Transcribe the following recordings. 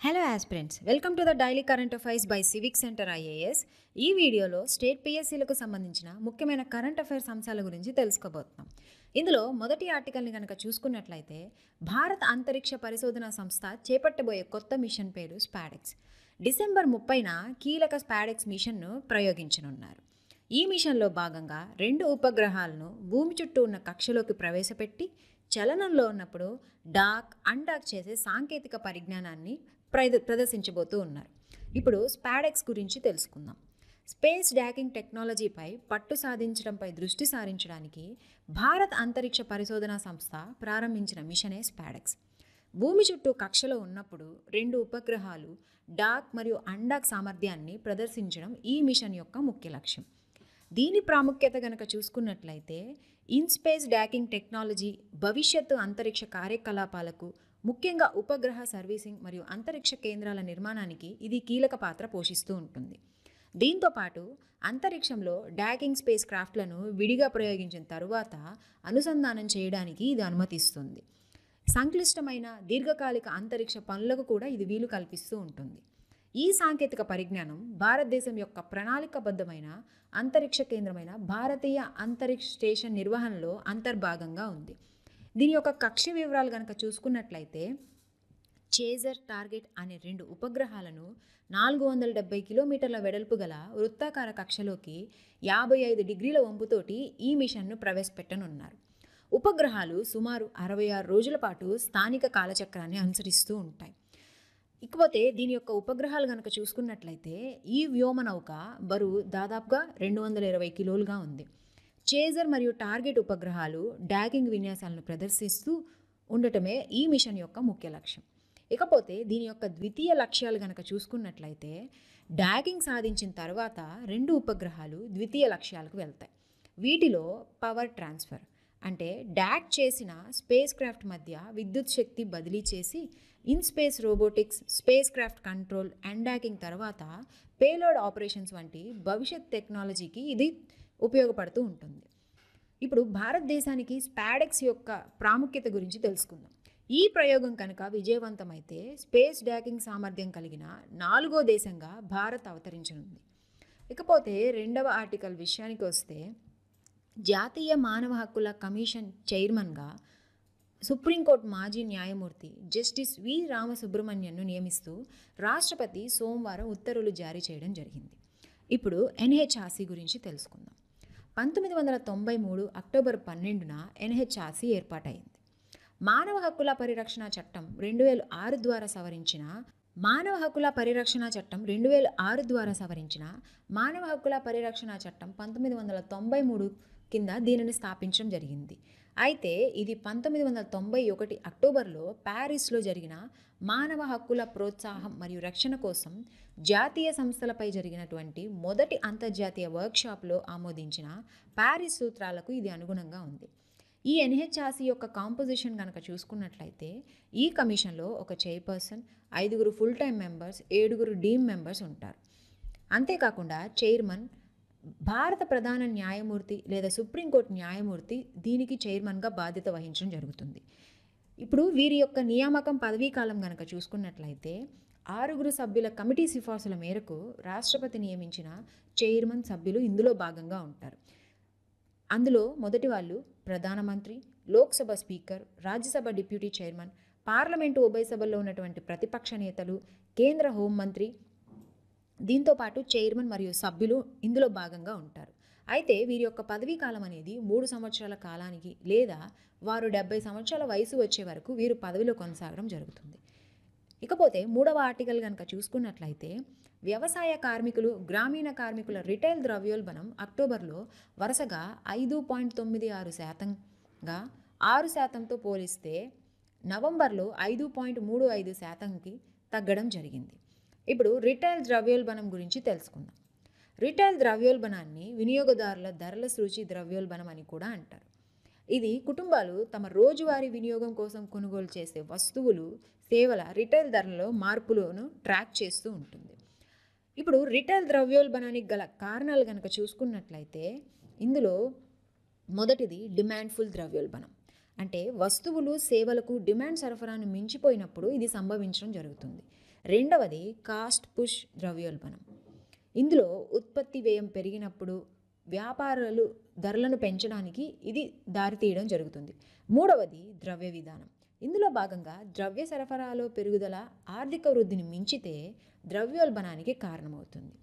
Hello aspirants, welcome to the daily current affairs by civic centre IAS. ఈ వీడియోలో state పిఎస్సీలకు సంబంధించిన ముఖ్యమైన current affairs అంశాల గురించి తెలుసుకోబోతున్నాం. ఇందులో మొదటి ఆర్టికల్ని కనుక చూసుకున్నట్లయితే, భారత అంతరిక్ష పరిశోధన సంస్థ చేపట్టబోయే కొత్త మిషన్ పేరు స్పాడెక్స్. డిసెంబర్ 30న కీలక స్పాడెక్స్ మిషన్ను ప్రయోగించనున్నారు. ఈ మిషన్లో భాగంగా 2 ఉపగ్రహాలను భూమి చుట్టూ ఉన్న కక్షలోకి ప్రవేశపెట్టి చలనంలో ఉన్నప్పుడు డాక్, అన్డాక్ చేసే సాంకేతిక పరిజ్ఞానాన్ని ప్రదర్శించబోతూ ఉన్నారు. ఇప్పుడు స్పాడెక్స్ గురించి తెలుసుకుందాం. స్పేస్ డాకింగ్ టెక్నాలజీపై పట్టు సాధించడంపై దృష్టి సారించడానికి భారత అంతరిక్ష పరిశోధన సంస్థ ప్రారంభించిన మిషనే స్పాడెక్స్. భూమి చుట్టూ కక్షలో ఉన్నప్పుడు 2 ఉపగ్రహాలు డాక్ మరియు అన్డాక్ సామర్థ్యాన్ని ప్రదర్శించడం ఈ మిషన్ యొక్క ముఖ్య లక్ష్యం. దీని ప్రాముఖ్యత గనక చూసుకున్నట్లయితే, ఇన్ స్పేస్ డాకింగ్ టెక్నాలజీ భవిష్యత్తు అంతరిక్ష కార్యకలాపాలకు, ముఖ్యంగా ఉపగ్రహ సర్వీసింగ్ మరియు అంతరిక్ష కేంద్రాల నిర్మాణానికి ఇది కీలక పాత్ర పోషిస్తూ ఉంటుంది. దీంతోపాటు అంతరిక్షంలో డాకింగ్ స్పేస్ క్రాఫ్ట్లను విడిగా ప్రయోగించిన తరువాత అనుసంధానం చేయడానికి ఇది అనుమతిస్తుంది. సంక్లిష్టమైన దీర్ఘకాలిక అంతరిక్ష పనులకు కూడా ఇది వీలు కల్పిస్తూ ఉంటుంది. ఈ సాంకేతిక పరిజ్ఞానం భారతదేశం యొక్క ప్రణాళికాబద్ధమైన అంతరిక్ష కేంద్రమైన భారతీయ అంతరిక్ష స్టేషన్ నిర్వహణలో అంతర్భాగంగా ఉంది. దీని యొక్క కక్ష వివరాలు కనుక చూసుకున్నట్లయితే, చేజర్, టార్గెట్ అనే 2 ఉపగ్రహాలను 470 కిలోమీటర్ల వెడల్పు గల వృత్తాకార కక్షలోకి 55 డిగ్రీల వంపుతోటి ఈ మిషన్ను ప్రవేశపెట్టనున్నారు. ఉపగ్రహాలు సుమారు 66 రోజుల పాటు స్థానిక కాలచక్రాన్ని అనుసరిస్తూ ఉంటాయి. ఇకపోతే దీని యొక్క ఉపగ్రహాలు కనుక చూసుకున్నట్లయితే, ఈ వ్యోమనౌక బరువు దాదాపుగా 220 కిలోలుగా ఉంది. చేజర్ మరియు టార్గెట్ ఉపగ్రహాలు డాకింగ్ విన్యాసాలను ప్రదర్శిస్తూ ఉండటమే ఈ మిషన్ యొక్క ముఖ్య లక్ష్యం. ఇకపోతే దీని యొక్క ద్వితీయ లక్ష్యాలు కనుక చూసుకున్నట్లయితే, డాకింగ్ సాధించిన తర్వాత 2 ఉపగ్రహాలు ద్వితీయ లక్ష్యాలకు వెళ్తాయి. వీటిలో పవర్ ట్రాన్స్ఫర్ అంటే డాక్ చేసిన స్పేస్ క్రాఫ్ట్ మధ్య విద్యుత్ శక్తి బదిలీ చేసి, in space robotics, space craft control, undocking తర్వాత పేలోడ్ ఆపరేషన్స్ వంటి భవిష్యత్ టెక్నాలజీకి ఇది ఉపయోగపడుతూ ఉంటుంది. ఇప్పుడు భారతదేశానికి స్పాడెక్స్ యొక్క ప్రాముఖ్యత గురించి తెలుసుకుందాం. ఈ ప్రయోగం కనుక విజయవంతమైతే స్పేస్ డాకింగ్ సామర్థ్యం కలిగిన 4వ దేశంగా భారత్ అవతరించనుంది. ఇకపోతే 2వ ఆర్టికల్ విషయానికి వస్తే, జాతీయ మానవ హక్కుల కమిషన్ చైర్మన్గా సుప్రీంకోర్టు మాజీ న్యాయమూర్తి జస్టిస్ వి రామసుబ్రహ్మణ్యన్ను నియమిస్తూ రాష్ట్రపతి సోమవారం ఉత్తర్వులు జారీ చేయడం జరిగింది. ఇప్పుడు ఎన్హెచ్ఆర్సీ గురించి తెలుసుకుందాం. 1993 అక్టోబర్ 12న ఎన్హెచ్ఆర్సీ ఏర్పాటైంది. మానవ హక్కుల పరిరక్షణ చట్టం 2006 ద్వారా సవరించిన మానవ హక్కుల పరిరక్షణ చట్టం 1993 కింద దీనిని స్థాపించడం జరిగింది. అయితే ఇది 1991 అక్టోబర్లో ప్యారిస్లో జరిగిన మానవ హక్కుల ప్రోత్సాహం మరియు రక్షణ కోసం జాతీయ సంస్థలపై జరిగినటువంటి మొదటి అంతర్జాతీయ వర్క్షాప్లో ఆమోదించిన ప్యారిస్ సూత్రాలకు ఇది అనుగుణంగా ఉంది. ఈ ఎన్హెచ్ఆర్సీ యొక్క కాంపోజిషన్ కనుక చూసుకున్నట్లయితే, ఈ కమిషన్లో ఒక chairperson, 5 full time members, 7 deem members ఉంటారు. అంతేకాకుండా చైర్మన్ భారత ప్రధాన న్యాయమూర్తి లేదా సుప్రీంకోర్టు న్యాయమూర్తి దీనికి చైర్మన్గా బాధ్యత వహించడం జరుగుతుంది. ఇప్పుడు వీరి యొక్క నియామకం పదవీ కాలం కనుక చూసుకున్నట్లయితే, 6 సభ్యుల కమిటీ సిఫార్సుల మేరకు రాష్ట్రపతి నియమించిన చైర్మన్ సభ్యులు ఇందులో భాగంగా ఉంటారు. అందులో మొదటి వాళ్ళు ప్రధానమంత్రి, Lok Sabha speaker, Rajya Sabha deputy chairman, parliament ఉభయ సభల్లో ఉన్నటువంటి ప్రతిపక్ష నేతలు, కేంద్ర హోంమంత్రి, దీంతోపాటు చైర్మన్ మరియు సభ్యులు ఇందులో భాగంగా ఉంటారు. అయితే వీరి యొక్క పదవీ కాలం అనేది 3 సంవత్సరాల కాలానికి లేదా వారు 70 సంవత్సరాల వయసు వచ్చే వరకు వీరు పదవిలో కొనసాగడం జరుగుతుంది. ఇకపోతే 3వ ఆర్టికల్ కనుక చూసుకున్నట్లయితే, వ్యవసాయ కార్మికులు, గ్రామీణ కార్మికుల రిటైల్ ద్రవ్యోల్బణం అక్టోబర్లో వరుసగా 5.96%గా 6%తో పోలిస్తే నవంబర్లో 5.35%కి తగ్గడం జరిగింది. ఇప్పుడు రిటైల్ ద్రవ్యోల్బణం గురించి తెలుసుకుందాం. రిటైల్ ద్రవ్యోల్బణాన్ని వినియోగదారుల ధరల సూచి ద్రవ్యోల్బణం అని కూడా అంటారు. ఇది కుటుంబాలు తమ రోజువారీ వినియోగం కోసం కొనుగోలు చేసే వస్తువులు, సేవల రిటైల్ ధరలలో మార్పులను ట్రాక్ చేస్తూ ఉంటుంది. ఇప్పుడు రిటైల్ ద్రవ్యోల్బణానికి గల కారణాలు కనుక చూసుకున్నట్లయితే, ఇందులో మొదటిది డిమాండ్ఫుల్ ద్రవ్యోల్బణం. అంటే వస్తువులు, సేవలకు డిమాండ్ సరఫరాను మించిపోయినప్పుడు ఇది సంభవించడం జరుగుతుంది. రెండవది కాస్ట్ పుష్ ద్రవ్యోల్బణం. ఇందులో ఉత్పత్తి వ్యయం పెరిగినప్పుడు వ్యాపారాలు ధరలను పెంచడానికి ఇది దారితీయడం జరుగుతుంది. మూడవది ద్రవ్య విధానం. ఇందులో భాగంగా ద్రవ్య సరఫరాలో పెరుగుదల ఆర్థిక వృద్ధిని మించితే ద్రవ్యోల్బణానికి కారణమవుతుంది.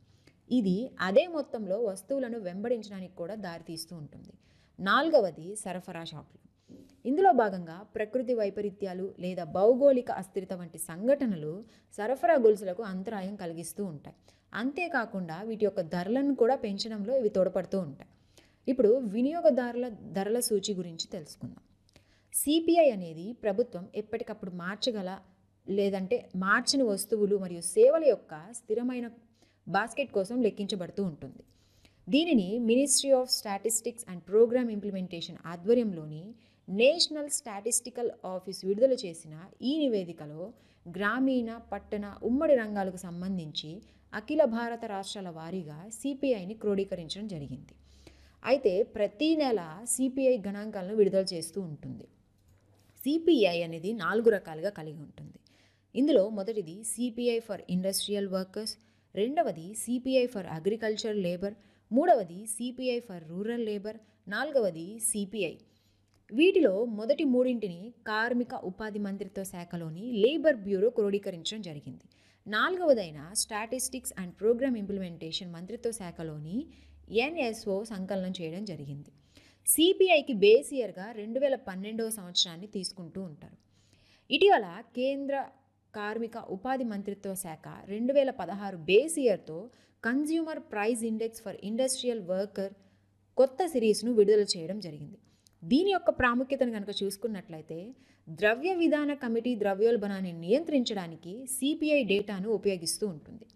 ఇది అదే మొత్తంలో వస్తువులను వెంబడించడానికి కూడా దారితీస్తూ ఉంటుంది. నాలుగవది సరఫరా షాక్లు. ఇందులో భాగంగా ప్రకృతి వైపరీత్యాలు లేదా భౌగోళిక అస్థిరత వంటి సంఘటనలు సరఫరా గొలుసులకు అంతరాయం కలిగిస్తూ ఉంటాయి. అంతేకాకుండా వీటి యొక్క ధరలను కూడా పెంచడంలో ఇవి తోడ్పడుతూ ఉంటాయి. ఇప్పుడు వినియోగదారుల ధరల సూచి గురించి తెలుసుకుందాం. సిపిఐ అనేది ప్రభుత్వం ఎప్పటికప్పుడు లేదంటే మార్చని వస్తువులు మరియు సేవల యొక్క స్థిరమైన బాస్కెట్ కోసం లెక్కించబడుతూ ఉంటుంది. దీనిని ministry of statistics and programme implementation ఆధ్వర్యంలోని నేషనల్ స్టాటిస్టికల్ ఆఫీస్ విడుదల చేసిన ఈ నివేదికలో గ్రామీణ, పట్టణ, ఉమ్మడి రంగాలకు సంబంధించి అఖిల భారత రాష్ట్రాల వారీగా సిపిఐని క్రోడీకరించడం జరిగింది. అయితే ప్రతి నెల సిపిఐ గణాంకాలను విడుదల చేస్తూ ఉంటుంది. సిపిఐ అనేది 4 రకాలుగా కలిగి ఉంటుంది. ఇందులో మొదటిది సిపిఐ ఫర్ ఇండస్ట్రియల్ వర్కర్స్, రెండవది సిపిఐ ఫర్ అగ్రికల్చర్ లేబర్, మూడవది సిపిఐ ఫర్ రూరల్ లేబర్, నాలుగవది సిపిఐ. వీటిలో మొదటి మూడింటిని కార్మిక ఉపాధి మంత్రిత్వ శాఖలోని లేబర్ బ్యూరో క్రోడీకరించడం జరిగింది. నాలుగవదైన స్టాటిస్టిక్స్ అండ్ ప్రోగ్రామ్ ఇంప్లిమెంటేషన్ మంత్రిత్వ శాఖలోని ఎన్ఎస్ఓ సంకలనం చేయడం జరిగింది. సిపిఐకి బేస్ ఇయర్గా 2012వ సంవత్సరాన్ని తీసుకుంటూ ఉంటారు. ఇటీవల కేంద్ర కార్మిక ఉపాధి మంత్రిత్వ శాఖ 2016 బేస్ ఇయర్తో consumer price index for industrial worker కొత్త సిరీస్ను విడుదల చేయడం జరిగింది. దీని యొక్క ప్రాముఖ్యతను కనుక చూసుకున్నట్లయితే ద్రవ్య విధాన కమిటీ ద్రవ్యోల్బణాన్ని నియంత్రించడానికి సిపిఐ డేటాను ఉపయోగిస్తూ ఉంటుంది.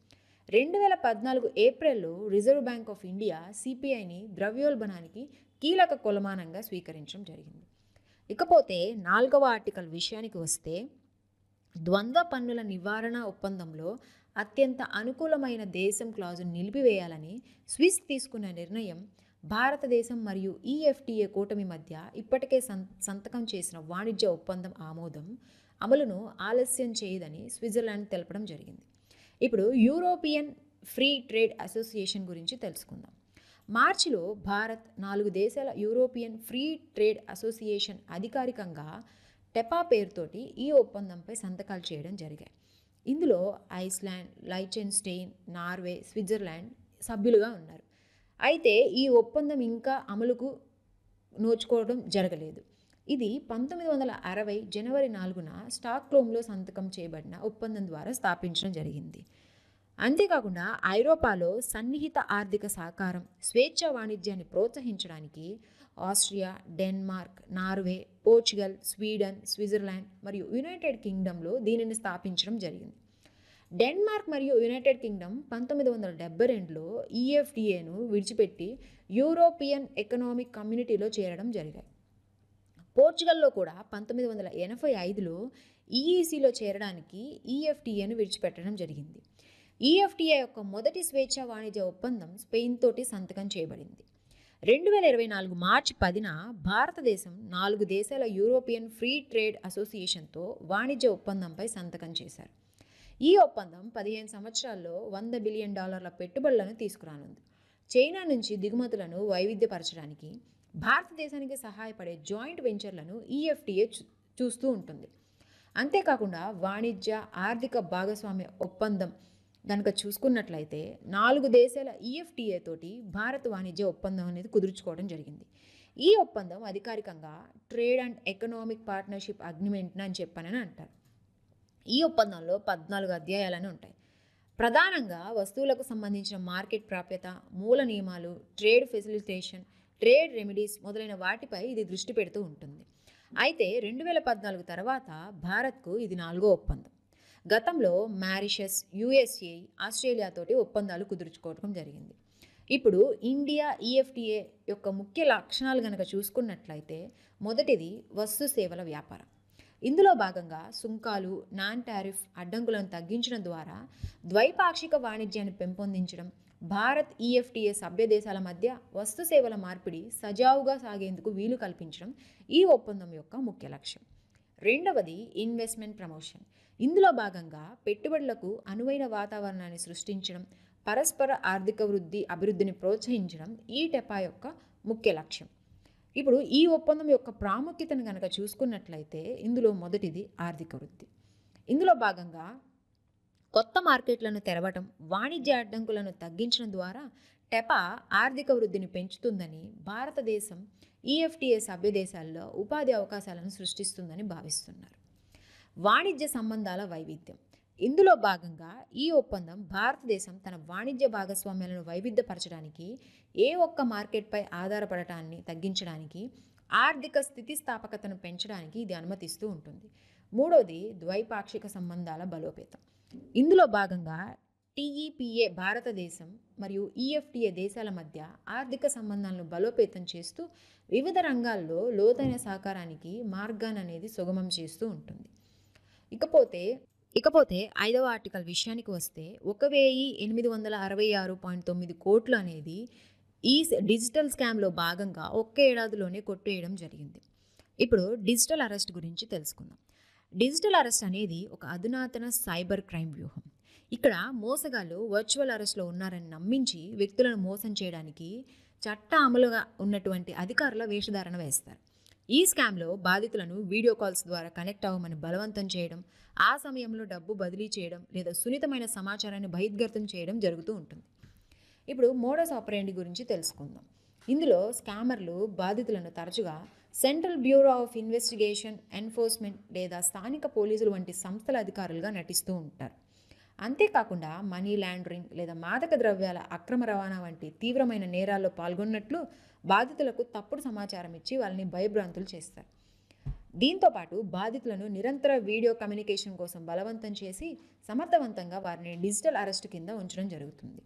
2014 ఏప్రిల్లో రిజర్వ్ బ్యాంక్ ఆఫ్ ఇండియా సిపిఐని ద్రవ్యోల్బణానికి కీలక కొలమానంగా స్వీకరించడం జరిగింది. ఇకపోతే 4వ ఆర్టికల్ విషయానికి వస్తే, ద్వంద్వ పన్నుల నివారణ ఒప్పందంలో అత్యంత అనుకూలమైన దేశం క్లాజును నిలిపివేయాలని స్విస్ తీసుకున్న నిర్ణయం భారతదేశం మరియు ఈఎఫ్టిఏ కూటమి మధ్య ఇప్పటికే సంతకం చేసిన వాణిజ్య ఒప్పందం అమలును ఆలస్యం చేయదని స్విట్జర్లాండ్ తెలపడం జరిగింది. ఇప్పుడు యూరోపియన్ ఫ్రీ ట్రేడ్ అసోసియేషన్ గురించి తెలుసుకుందాం. మార్చిలో భారత్ 4 దేశాల యూరోపియన్ ఫ్రీ ట్రేడ్ అసోసియేషన్ అధికారికంగా టెపా పేరుతోటి ఈ ఒప్పందంపై సంతకాలు చేయడం జరిగాయి. ఇందులో ఐస్లాండ్, లైచెన్స్టెయిన్, నార్వే, స్విట్జర్లాండ్ సభ్యులుగా ఉన్నారు. అయితే ఈ ఒప్పందం ఇంకా అమలుకు నోచుకోవడం జరగలేదు. ఇది 1960 జనవరి 4న స్టాక్హోమ్లో సంతకం చేయబడిన ఒప్పందం ద్వారా స్థాపించడం జరిగింది. అంతేకాకుండా ఐరోపాలో సన్నిహిత ఆర్థిక సహకారం, స్వేచ్ఛ వాణిజ్యాన్ని ప్రోత్సహించడానికి Austria, Denmark, Norway, Portugal, Sweden, Switzerland మరియు యునైటెడ్ కింగ్డమ్లో దీనిని స్థాపించడం జరిగింది. డెన్మార్క్ మరియు యునైటెడ్ కింగ్డమ్ 1972లో ఈఎఫ్టిఏను విడిచిపెట్టి యూరోపియన్ ఎకనామిక్ కమ్యూనిటీలో చేరడం జరిగాయి. పోర్చుగల్లో కూడా 1985లో ఈఈసీలో చేరడానికి ఈఎఫ్టిఏను విడిచిపెట్టడం జరిగింది. ఈఎఫ్టిఏ యొక్క మొదటి స్వేచ్ఛ వాణిజ్య ఒప్పందం స్పెయిన్ తోటి సంతకం చేయబడింది. 2024 మార్చి 10న భారతదేశం 4 దేశాల యూరోపియన్ ఫ్రీ ట్రేడ్ అసోసియేషన్తో వాణిజ్య ఒప్పందంపై సంతకం చేశారు. ఈ ఒప్పందం 15 సంవత్సరాల్లో $100 బిలియన్ పెట్టుబడులను తీసుకురానుంది. చైనా నుంచి దిగుమతులను వైవిధ్యపరచడానికి భారతదేశానికి సహాయపడే జాయింట్ వెంచర్లను ఈఎఫ్టిఏ చూస్తూ ఉంటుంది. అంతేకాకుండా వాణిజ్య ఆర్థిక భాగస్వామ్య ఒప్పందం కనుక చూసుకున్నట్లయితే 4 దేశాల ఈఎఫ్టిఏ తోటి భారత్ వాణిజ్య ఒప్పందం అనేది కుదుర్చుకోవడం జరిగింది. ఈ ఒప్పందం అధికారికంగా trade and economic partnership agreement అని చెప్పనని అంటారు. ఈ ఒప్పందంలో 14 అధ్యాయాలను ఉంటాయి. ప్రధానంగా వస్తువులకు సంబంధించిన మార్కెట్ ప్రాప్యత, మూల నియమాలు, ట్రేడ్ ఫెసిలిటేషన్, ట్రేడ్ రెమెడీస్ మొదలైన వాటిపై ఇది దృష్టి పెడుతూ ఉంటుంది. అయితే 2014 తర్వాత భారత్కు ఇది 4వ ఒప్పందం. గతంలో మారిషస్, యుఎస్ఏ, ఆస్ట్రేలియాతోటి ఒప్పందాలు కుదుర్చుకోవడం జరిగింది. ఇప్పుడు ఇండియా ఈఎఫ్టిఏ యొక్క ముఖ్య లక్షణాలు కనుక చూసుకున్నట్లయితే, మొదటిది వస్తు సేవల వ్యాపారం. ఇందులో భాగంగా సుంకాలు, నాన్ టారిఫ్ అడ్డంకులను తగ్గించడం ద్వారా ద్వైపాక్షిక వాణిజ్యాన్ని పెంపొందించడం, భారత్ ఈఎఫ్టిఏ సభ్య దేశాల మధ్య వస్తు సేవల మార్పిడి సజావుగా సాగేందుకు వీలు కల్పించడం ఈ ఒప్పందం యొక్క ముఖ్య లక్ష్యం. రెండవది ఇన్వెస్ట్మెంట్ ప్రమోషన్. ఇందులో భాగంగా పెట్టుబడులకు అనువైన వాతావరణాన్ని సృష్టించడం, పరస్పర ఆర్థిక అభివృద్ధిని ప్రోత్సహించడం ఈ టెపా యొక్క ముఖ్య లక్ష్యం. ఇప్పుడు ఈ ఒప్పందం యొక్క ప్రాముఖ్యతను కనుక చూసుకున్నట్లయితే ఇందులో మొదటిది ఆర్థిక వృద్ధి. ఇందులో భాగంగా కొత్త మార్కెట్లను తెరవటం, వాణిజ్య అడ్డంకులను తగ్గించడం ద్వారా టెపా ఆర్థిక వృద్ధిని పెంచుతుందని భారతదేశం ఈఎఫ్టీఏ సభ్య దేశాల్లో ఉపాధి అవకాశాలను సృష్టిస్తుందని భావిస్తున్నారు. వాణిజ్య సంబంధాల వైవిధ్యం. ఇందులో భాగంగా ఈ ఒప్పందం భారతదేశం తన వాణిజ్య భాగస్వామ్యాలను వైవిధ్యపరచడానికి, ఏ ఒక్క మార్కెట్పై ఆధారపడటాన్ని తగ్గించడానికి, ఆర్థిక స్థితిస్థాపకతను పెంచడానికి ఇది అనుమతిస్తూ ఉంటుంది. మూడవది ద్వైపాక్షిక సంబంధాల బలోపేతం. ఇందులో భాగంగా టీఈపీఏ భారతదేశం మరియు ఈఎఫ్టీఏ దేశాల మధ్య ఆర్థిక సంబంధాలను బలోపేతం చేస్తూ వివిధ రంగాల్లో లోతైన సహకారానికి మార్గాన్ని అనేది సుగమం చేస్తూ ఉంటుంది. ఇకపోతే 5వ ఆర్టికల్ విషయానికి వస్తే 1866.9 కోట్లు అనేది ఈ డిజిటల్ స్కామ్లో భాగంగా ఒక్క ఏడాదిలోనే కొట్టేయడం జరిగింది. ఇప్పుడు డిజిటల్ అరెస్ట్ గురించి తెలుసుకుందాం. డిజిటల్ అరెస్ట్ అనేది ఒక అధునాతన సైబర్ క్రైమ్ వ్యూహం. ఇక్కడ మోసగాళ్ళు వర్చువల్ అరెస్ట్లో ఉన్నారని నమ్మించి వ్యక్తులను మోసం చేయడానికి చట్ట అమలుగా ఉన్నటువంటి అధికారుల వేషధారణ వేస్తారు. ఈ స్కామ్లో బాధితులను వీడియో కాల్స్ ద్వారా కనెక్ట్ అవ్వమని బలవంతం చేయడం, ఆ సమయంలో డబ్బు బదిలీ చేయడం లేదా సున్నితమైన సమాచారాన్ని బహిర్గతం చేయడం జరుగుతూ ఉంటుంది. ఇప్పుడు మోడస్ ఆపరేండి గురించి తెలుసుకుందాం. ఇందులో స్కామర్లు బాధితులను తరచుగా central bureau of investigation, enforcement లేదా స్థానిక పోలీసులు వంటి సంస్థల అధికారులుగా నటిస్తూ ఉంటారు. అంతేకాకుండా మనీ లాండరింగ్ లేదా మాదక ద్రవ్యాల అక్రమ రవాణా వంటి తీవ్రమైన నేరాల్లో పాల్గొన్నట్లు బాధితులకు తప్పుడు సమాచారం ఇచ్చి వాళ్ళని భయభ్రాంతులు చేస్తారు. దీంతోపాటు బాధితులను నిరంతర వీడియో కమ్యూనికేషన్ కోసం బలవంతం చేసి సమర్థవంతంగా వారిని డిజిటల్ అరెస్ట్ కింద ఉంచడం జరుగుతుంది.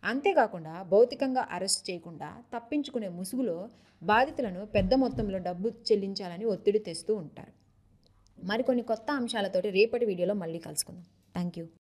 అంతేకాకుండా భౌతికంగా అరెస్ట్ చేయకుండా తప్పించుకునే ముసుగులో బాధితులను పెద్ద మొత్తంలో డబ్బు చెల్లించాలని ఒత్తిడి తెస్తూ ఉంటారు. మరికొన్ని కొత్త అంశాలతోటి రేపటి వీడియోలో మళ్ళీ కలుసుకుందాం. Thank you.